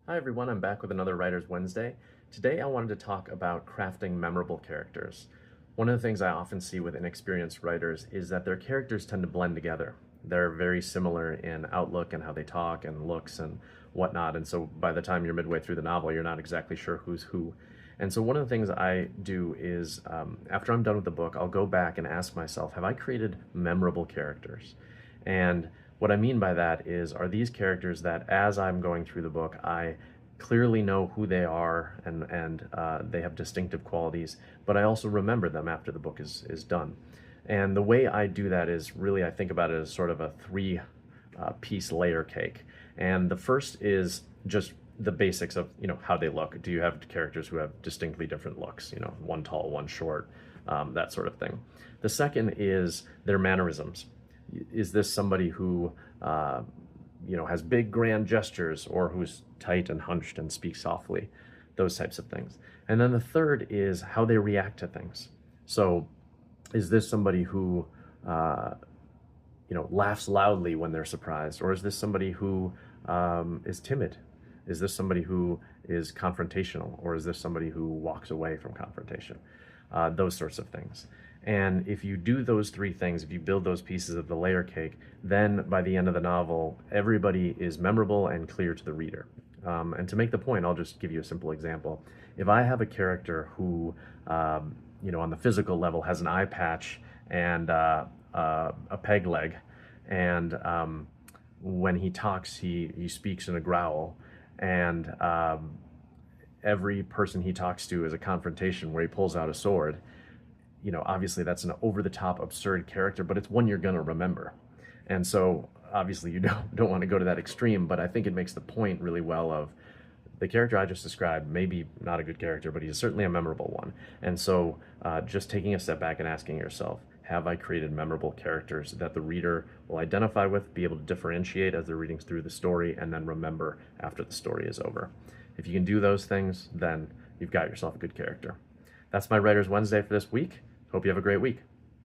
Hi everyone, I'm back with another Writer's Wednesday. Today I wanted to talk about crafting memorable characters. One of the things I often see with inexperienced writers is that their characters tend to blend together. They're very similar in outlook and how they talk and looks and whatnot, and so by the time you're midway through the novel, you're not exactly sure who's who. And so one of the things I do is, after I'm done with the book, I'll go back and ask myself, have I created memorable characters? And what I mean by that is, are these characters that as I'm going through the book, I clearly know who they are and they have distinctive qualities, but I also remember them after the book is done. And the way I do that is really, I think about it as sort of a three piece layer cake. And the first is just the basics of, how they look. Do you have characters who have distinctly different looks, one tall, one short, that sort of thing. The second is their mannerisms. Is this somebody who has big grand gestures, or who's tight and hunched and speaks softly? Those types of things. And then the third is how they react to things. So is this somebody who laughs loudly when they're surprised, or is this somebody who is timid? Is this somebody who is confrontational, or is this somebody who walks away from confrontation? Those sorts of things. And if you do those three things, if you build those pieces of the layer cake, then by the end of the novel, everybody is memorable and clear to the reader. And to make the point, I'll just give you a simple example. If I have a character who, on the physical level has an eye patch and a peg leg, and when he talks, he speaks in a growl, and every person he talks to is a confrontation where he pulls out a sword. Obviously that's an over-the-top absurd character, but it's one you're going to remember. And so obviously you don't want to go to that extreme, but I think it makes the point really well of the character I just described. Maybe not a good character, but he's certainly a memorable one. And so just taking a step back and asking yourself, have I created memorable characters that the reader will identify with, be able to differentiate as they're reading through the story, and then remember after the story is over? If you can do those things, then you've got yourself a good character. That's my Writer's Wednesday for this week. Hope you have a great week.